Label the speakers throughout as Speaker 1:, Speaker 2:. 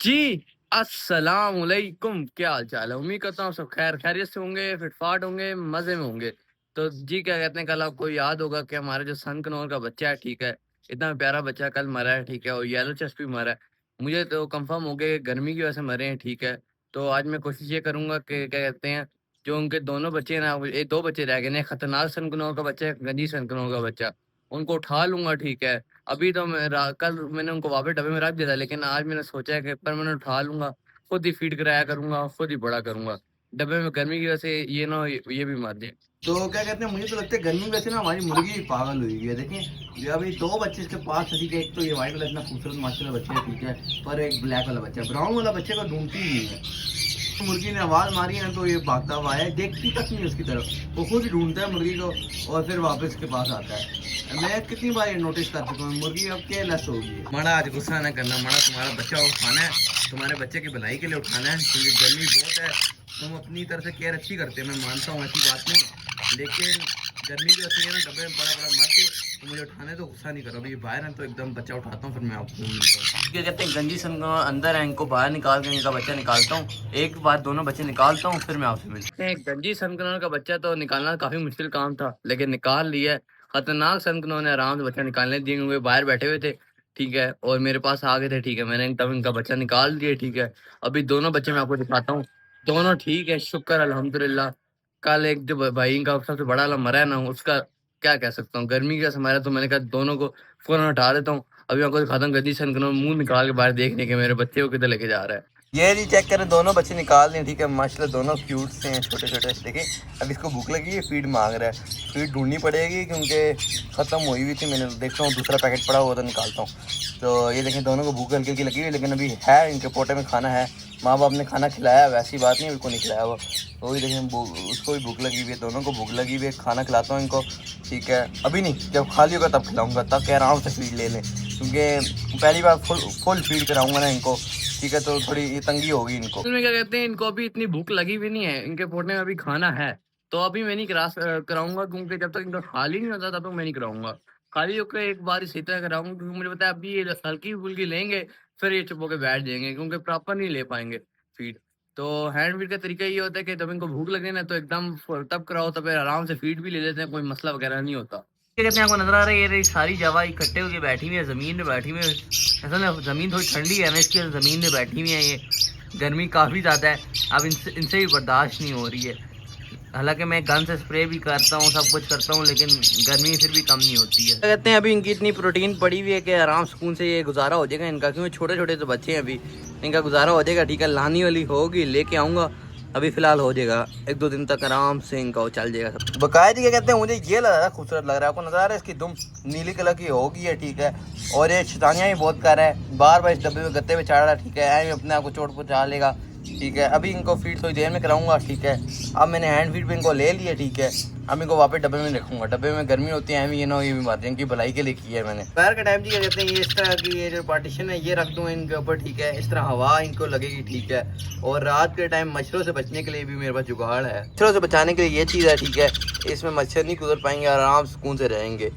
Speaker 1: जी, अस्सलाम वालेकुम, क्या हाल चाल है? उम्मीद करता हूँ सब खैरियत से होंगे, फिट-फाट होंगे, मज़े में होंगे। तो जी, क्या कहते हैं, कल आपको याद होगा कि हमारा जो सन कनौर का बच्चा है, ठीक है, इतना प्यारा बच्चा कल मरा है, ठीक है, और येलो चेस्ट भी मरा है। मुझे तो कन्फर्म हो गया कि गर्मी की वजह से मरे हैं, ठीक है। तो आज मैं कोशिश ये करूँगा कि क्या कहते हैं, जो उनके दोनों बच्चे हैं ना, वो 2 बच्चे रह गए हैं, एक खतरनाक सन कनौर का बच्चा है, एक गंजी सन कनौर का बच्चा। उनको उठा लूँगा, ठीक है। अभी तो मैं रा कल मैंने उनको वापस डब्बे में रख दिया था, लेकिन आज मैंने सोचा है कि परमानेंट उठा लूँगा, खुद ही फीड कराया करूँगा, खुद ही बड़ा करूँगा। डब्बे में गर्मी की वजह से ये ना हो ये भी मर जाए।
Speaker 2: तो क्या कहते हैं, मुझे तो लगता है गर्मी में वैसे ना हमारी मुर्गी भी पागल हुई है। देखें, ये अभी 2 बच्चे इसके पास है, ठीक है। एक तो ये व्हाइट वाला इतना खूबसूरत माशाल्लाह बच्चा है, ठीक है, और एक ब्लैक वाला बच्चा है। ब्राउन वाला बच्चे को ढूँढती ही नहीं है। तो मुर्गी ने आवाज़ मारी है ना, तो ये भागता हुआ आया है, देखती तक नहीं उसकी तरफ। वो खुद ही ढूँढता है मुर्गी को और फिर वापस इसके पास आता है। मैं कितनी बार ये नोटिस कर चुका हूँ, मुर्गी अब केयरलेस हो गई है।
Speaker 1: माड़ा आज गुस्सा ना करना, माड़ा तुम्हारा बच्चा उठाना है, तुम्हारे बच्चे की भलाई के लिए उठाना है, क्योंकि गर्मी बहुत है। तुम अपनी तरफ से केयर अच्छी करते हो, मैं मानता हूँ, ऐसी बात नहीं है। लेकिन गर्मी की वजह से ये ना डब्बे में बड़ा-बड़ा मर के तो मुझे उठाने तो गुस्सा नहीं करो। अभी ये बाहर है तो एकदम बच्चा उठाता हूँ, फिर मैं आपको मिलता हूँ। क्या कहते हैं, गंजी सन अंदर है, इनको बाहर निकाल के इनका बच्चा निकालता हूँ। एक बार दोनों बच्चे निकालता हूँ, फिर मैं आपसे मिलता हूँ। गंजी सनकनर का बच्चा तो निकालना काफ़ी मुश्किल काम था, लेकिन निकाल लिया है। खतरनाक सनकनर ने आराम से बच्चा निकालने दिए, क्योंकि बाहर बैठे हुए थे, ठीक है, और मेरे पास आ गए थे, ठीक है। मैंने तब इनका बच्चा निकाल दिया, ठीक है। अभी दोनों बच्चे मैं आपको दिखाता हूँ, दोनों ठीक है, शुक्र अल्हम्दुलिल्लाह। कल एक जो भाई इनका सबसे बड़ा वाला मरा है ना, उसका क्या कह सकता हूँ, गर्मी की वजह से मरा, तो मैंने कहा दोनों को फ़ौरन हटा देता हूँ। अभी आपको दिखाता हूँ गंदी सनकनर मुँह निकाल के बाहर देखने के मेरे बच्चे को किधर लेके जा रहा है।
Speaker 2: ये जी चेक करें, दोनों बच्चे निकाल दिए, ठीक है, माशाल्लाह दोनों क्यूट से हैं, छोटे-छोटे से। देखिए, अब इसको भूख लगी है, फीड माँग रहा है। फीड ढूँढनी पड़ेगी क्योंकि ख़त्म हुई हुई थी। मैंने देखता हूँ दूसरा पैकेट पड़ा हुआ तो निकालता हूँ। तो ये देखें, दोनों को भूख हल्की-हल्की लगी हुई है, लेकिन अभी है, इनके पोटे में खाना है। माँ-बाप ने खाना खिलाया, वैसी बात नहीं है बिल्कुल नहीं खिलाया हुआ। तो ये देखें, उसको भी भूख लगी हुई है, दोनों को भूख लगी हुई है, खाना खिलाता हूँ इनको, ठीक है। अभी नहीं, जब खाली होगा तब खिलाऊँगा, ताकि आराम से फीड ले लें, क्योंकि पहली बार फुल फीड कराऊँगा ना इनको, ठीक है, तो थोड़ी ये तंगी होगी इनको।
Speaker 1: असल में क्या कहते हैं, इनको अभी इतनी भूख लगी भी नहीं है, इनके पोटने में अभी खाना है। तो अभी मैं नहीं कराऊँगा, क्योंकि जब तक इनका खाली नहीं होता तब तक मैं नहीं कराऊँगा। खाली होके एक बार इसी तरह कराऊँगा, क्योंकि मुझे पता है अभी ये हल्की-फुल्की लेंगे, फिर ये चुप होके बैठ जाएँगे, क्योंकि प्रॉपर नहीं ले पाएँगे फीड। तो हैंड फीड का तरीका ये होता है कि जब इनको भूख लगे ना, तो एकदम तब कराओ, तो फिर आराम से फीड भी ले लेते हैं, कोई मसला वगैरह नहीं होता। क्या कहते हैं, आपको नज़र आ रहा है, ये रही सारी जवा इकट्ठे होके बैठी हुई है, ज़मीन पे बैठी हुई है। असल में ज़मीन थोड़ी ठंडी है ना, इसकी वजह से ज़मीन पे बैठी हुई है ये। गर्मी काफ़ी ज़्यादा है, अब इनसे भी बर्दाश्त नहीं हो रही है। हालाँकि मैं गन से स्प्रे भी करता हूँ, सब कुछ करता हूँ, लेकिन गर्मी फिर भी कम नहीं होती है। क्या कहते हैं, अभी इनकी इतनी प्रोटीन पड़ी हुई है कि आराम सुकून से ये गुज़ारा हो जाएगा इनका, क्योंकि छोटे-छोटे तो बच्चे हैं अभी, इनका गुज़ारा हो जाएगा, ठीक है। लानी वाली होगी, लेके आऊँगा, अभी फ़िलहाल हो जाएगा, 1-2 दिन तक आराम से इनका वो चल जाएगा सब।
Speaker 2: बकायदे क्या कहते हैं, मुझे ये लग रहा है, खूबसूरत लग रहा है। आपको नज़र आ रहा है, इसकी दुम नीली कलर की होगी है, ठीक है। और ये शैतानियाँ भी बहुत कर रहा है, बार बार इस डब्बे में गत्ते पे चढ़ रहा है, ठीक है। ऐ अपने आप को चोट पहुँचा लेगा, ठीक है। अभी इनको फीड थोड़ी देर में कराऊंगा, ठीक है। अब मैंने हैंड फीड पे इनको ले लिया, ठीक है। अब इनको वापस डब्बे में रखूंगा, डब्बे में गर्मी होती है, ये ना ये भी मारते हैं, इनकी भलाई के लिए की है मैंने। दोपहर के टाइम जी क्या कहते हैं, ये इस तरह की ये जो पार्टीशन है ये रख दूंगा इनके ऊपर, ठीक है। इस तरह हवा इनको लगेगी, ठीक है। और रात के टाइम मच्छरों से बचने के लिए भी मेरे पास जुगाड़ है, मच्छरों से बचाने के लिए ये चीज़ है, ठीक है। इसमें मच्छर नहीं गुजर पाएंगे, आराम सुकून से रहेंगे।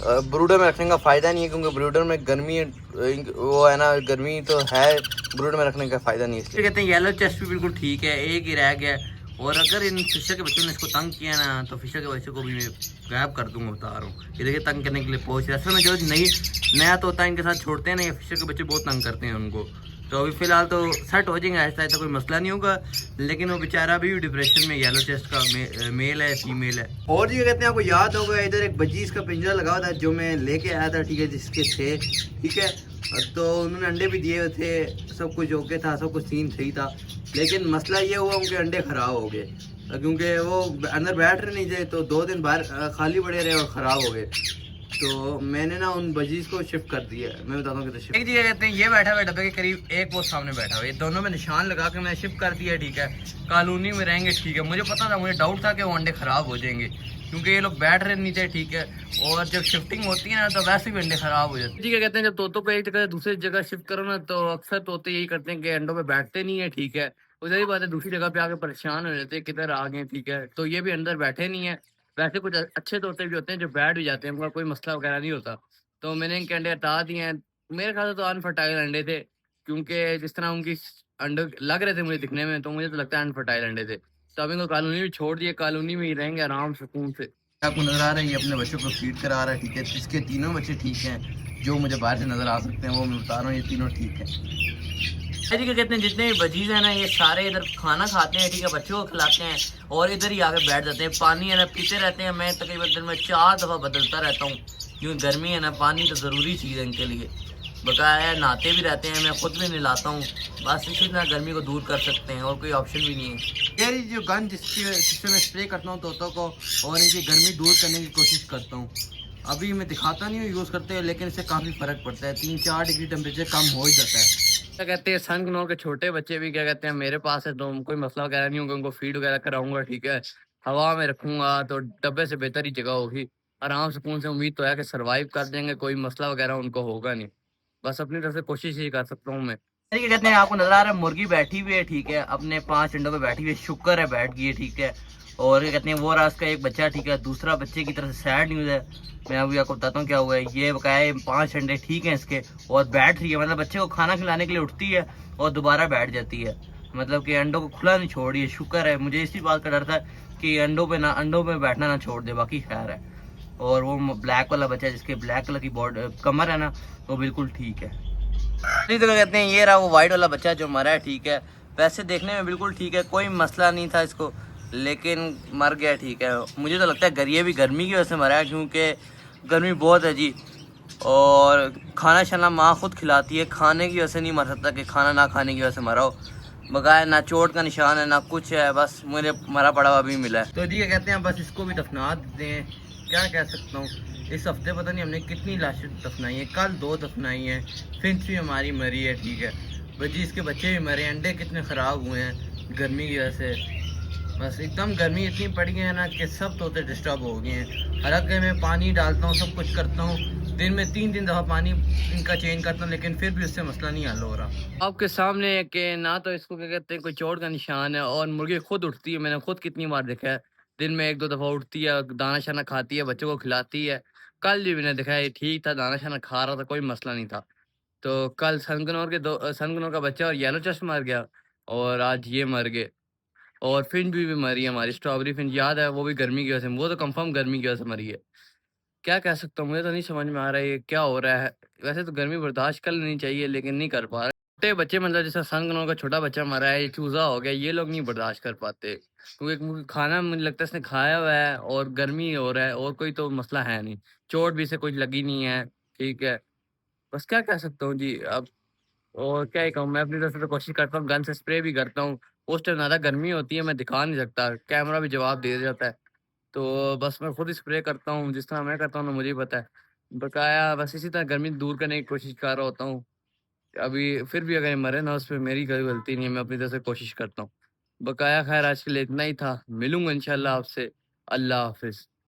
Speaker 2: ब्रूडर में रखने का फ़ायदा नहीं है, क्योंकि ब्रूडर में गर्मी वो है ना, गर्मी तो है, ब्रूडर में रखने का फ़ायदा नहीं है इसलिए। कहते हैं येलो चेस्ट भी बिल्कुल ठीक है, एक ही रह गया। और अगर इन फिशर के बच्चों ने इसको तंग किया ना, तो फिशर के बच्चों को भी मैं गायब कर दूंगा, बता रहा हूँ। ये देखिए तंग करने के लिए पहुँच रहा है। असल में जो नया तोता इनके साथ छोड़ते हैं ना, ये फिशर के बच्चे बहुत तंग करते हैं उनको। तो अभी फ़िलहाल तो सेट हो जाएंगे आहिस्ता आहिस्ता, कोई मसला नहीं होगा। लेकिन वो बेचारा अभी भी डिप्रेशन में, येलो चेस्ट का मेल है, फीमेल है। और जी कहते हैं, आपको याद होगा इधर एक बजीज का पिंजरा लगा हुआ था जो मैं लेके आया था, ठीक है, जिसके थे, ठीक है। तो उन्होंने अंडे भी दिए हुए थे, सब कुछ ओके था, सब कुछ सीन सही था। लेकिन मसला ये हुआ, उनके अंडे ख़राब हो गए, क्योंकि वो अंदर बैठ रहे नहीं थे, तो 2 दिन बाहर खाली पड़े रहे और ख़राब हो गए। तो मैंने ना उन बजीज को शिफ्ट कर दिया। मैं बताता हूँ कि एक जगह कहते हैं, ये बैठा हुआ डब्बे के करीब, एक वो सामने बैठा हुआ, ये दोनों में निशान लगा के मैंने शिफ्ट कर दिया, ठीक है। कॉलोनी में रहेंगे, ठीक है। मुझे पता था, मुझे डाउट था कि वो अंडे ख़राब हो जाएंगे, क्योंकि ये लोग बैठ रहे नहीं थे, ठीक है। और जब शिफ्टिंग होती है ना, तो वैसे भी अंडे ख़राब हो जाते हैं। ठीक है, कहते हैं जब तोतों को एक जगह से दूसरी जगह शिफ्ट करो ना, तो अक्सर तोते यही करते हैं कि अंडों पे बैठते नहीं है, ठीक है। और सही बात है, दूसरी जगह पे आके परेशान हो जाते हैं, किधर आ गए, ठीक है। तो ये भी अंदर बैठे नहीं है। वैसे कुछ अच्छे तोते भी होते हैं जो बैठ भी जाते हैं, उनका कोई मसला वगैरह नहीं होता। तो मैंने इनके अंडे हटा दिए हैं। मेरे ख्याल से तो अनफर्टाइल अंडे थे,
Speaker 1: क्योंकि जिस तरह उनकी अंडे लग रहे थे मुझे दिखने में, तो मुझे तो लगता है अनफर्टाइल अंडे थे। तो अभी इनको कॉलोनी में छोड़ दिए, कॉलोनी में ही रहेंगे आराम सुकून से।
Speaker 2: आपको नजर आ रहा है ये अपने बच्चों को फीड करा रहा है, ठीक है। इसके तीनों बच्चे ठीक हैं, जो मुझे बाहर से नजर आ सकते हैं वो मैं बता रहा हूँ, ये तीनों ठीक है। जी क्या कहते हैं, जितने भी बजीज हैं ना ये सारे इधर खाना खाते हैं, ठीक है, बच्चों को खिलाते हैं और इधर ही आके बैठ जाते हैं। पानी है ना पीते रहते हैं, मैं तकरीबन दिन में 4 दफ़ा बदलता रहता हूँ, क्योंकि गर्मी है ना, पानी तो ज़रूरी चीज़ है इनके लिए। बकाया नहाते भी रहते हैं, मैं खुद भी नहलाता हूँ। बस इसी तरह गर्मी को दूर कर सकते हैं और कोई ऑप्शन भी नहीं है। यार जो गन जिससे मैं स्प्रे करता हूँ तोतों को और इनकी गर्मी दूर करने की कोशिश करता हूँ। अभी मैं दिखाता नहीं हूँ यूज़ करते हैं, लेकिन इससे काफ़ी फ़र्क पड़ता है, 3-4 डिग्री टेम्परेचर कम हो ही जाता है।
Speaker 1: क्या कहते हैं, सन के छोटे बच्चे भी क्या कहते हैं मेरे पास है, तो कोई मसला वगैरह नहीं होगा, उनको फीड वगैरह कराऊंगा, ठीक है। हवा में रखूंगा तो डब्बे से बेहतर ही जगह होगी, आराम सुकून से। उम्मीद तो है कि सरवाइव कर देंगे, कोई मसला वगैरह उनको होगा नहीं। बस अपनी तरफ से कोशिश ही कर सकता हूँ मैं। क्या कहते हैं, आपको नजर आ रहा है मुर्गी बैठी हुई है, ठीक है, अपने 5 अंडों पे बैठी हुई है, शुक्र है बैठ गई है, ठीक है। और क्या कहते हैं, वो रहा उसका एक बच्चा, ठीक है। दूसरा बच्चे की तरफ से सैड न्यूज़ है, मैं अभी आपको बताता हूँ क्या हुआ है। ये बकाया 5 अंडे ठीक हैं इसके, और बैठ रही है, मतलब बच्चे को खाना खिलाने के लिए उठती है और दोबारा बैठ जाती है, मतलब कि अंडों को खुला नहीं छोड़ रही है। शुक्र है, मुझे इसी बात का डर था कि अंडों पे बैठना ना छोड़ दे, बाकी खैर है। और वो ब्लैक वाला बच्चा जिसके ब्लैक कलर की कमर है ना, वो बिल्कुल ठीक है। इसी तरह कहते हैं, ये रहा वो वाइट वाला बच्चा जो मरा है, ठीक है। वैसे देखने में बिल्कुल ठीक है, कोई मसला नहीं था इसको, लेकिन मर गया, ठीक है। मुझे तो लगता है ये भी गर्मी की वजह से मरा है, क्योंकि गर्मी बहुत है जी। और खाना शाना माँ खुद खिलाती है, खाने की वजह से नहीं मर सकता कि खाना ना खाने की वजह से मरा हो। बकाया ना चोट का निशान है ना कुछ है, बस मुझे मरा पड़ा हुआ अभी मिला है। तो जी कहते हैं बस इसको भी दफना देते हैं, क्या कह सकता हूँ। इस हफ्ते पता नहीं हमने कितनी लाशें दफनाई हैं, कल 2 दफनाई हैं, फिंच भी हमारी मरी है, ठीक है। बजी इसके बच्चे भी मरे, अंडे कितने ख़राब हुए हैं गर्मी की वजह से। बस एकदम गर्मी इतनी पड़ी है ना कि सब तोते डिस्टर्ब हो गए हैं। हालांकि मैं पानी डालता हूँ, सब कुछ करता हूँ, दिन में 3 दफ़ा पानी इनका चेंज करता हूँ, लेकिन फिर भी उससे मसला नहीं हल हो रहा। आपके सामने है कि ना तो इसको क्या कहते हैं कोई चोट का निशान है, और मुर्गी खुद उठती है, मैंने खुद कितनी बार देखा है। दिन में 1-2 दफ़ा उठती है, दाना शाना खाती है, बच्चों को खिलाती है। कल भी मैंने देखा है, ये ठीक था, दाना शाना खा रहा था, कोई मसला नहीं था। तो कल सनगनोर का बच्चा और येलो चेस्ट मर गया, और आज ये मर गए। और फिंच भी मरी है हमारी, स्ट्रॉबेरी फिंच याद है, वो भी गर्मी की वजह से, वो तो कंफर्म गर्मी की वजह से मरी है। क्या कह सकता हूँ, मुझे तो नहीं समझ में आ रहा है ये क्या हो रहा है। वैसे तो गर्मी बर्दाश्त कर लेनी चाहिए, लेकिन नहीं कर पा रहे। छोटे बच्चे, मतलब जैसे सनगनोर का छोटा बच्चा मरा है, ये चूजा हो गया, ये लोग नहीं बर्दाश्त कर पाते, क्योंकि खाना मुझे लगता है इसने खाया हुआ है और गर्मी हो रहा है, और कोई तो मसला है नहीं। चोट भी इसे कुछ लगी नहीं है, ठीक है। बस क्या कह सकता हूँ जी अब, और क्या ही कहूँ, मैं अपनी तरफ से तो कोशिश करता हूँ, गन से स्प्रे भी करता हूँ। उस टाइम ज़्यादा गर्मी होती है, मैं दिखा नहीं सकता, कैमरा भी जवाब दे जाता है। तो बस मैं खुद ही स्प्रे करता हूँ, जिस तरह मैं करता हूँ ना, मुझे ही पता है। बकाया बस इसी तरह गर्मी दूर करने की कोशिश कर रहा होता हूँ। अभी फिर भी अगर ये मरे ना, उसमें मेरी कोई गलती नहीं है, मैं अपनी तरफ से कोशिश करता हूँ। बकाया खैर आज के लिए इतना ही था, मिलूँगा इंशाल्लाह आपसे। अल्लाह हाफ़िज़।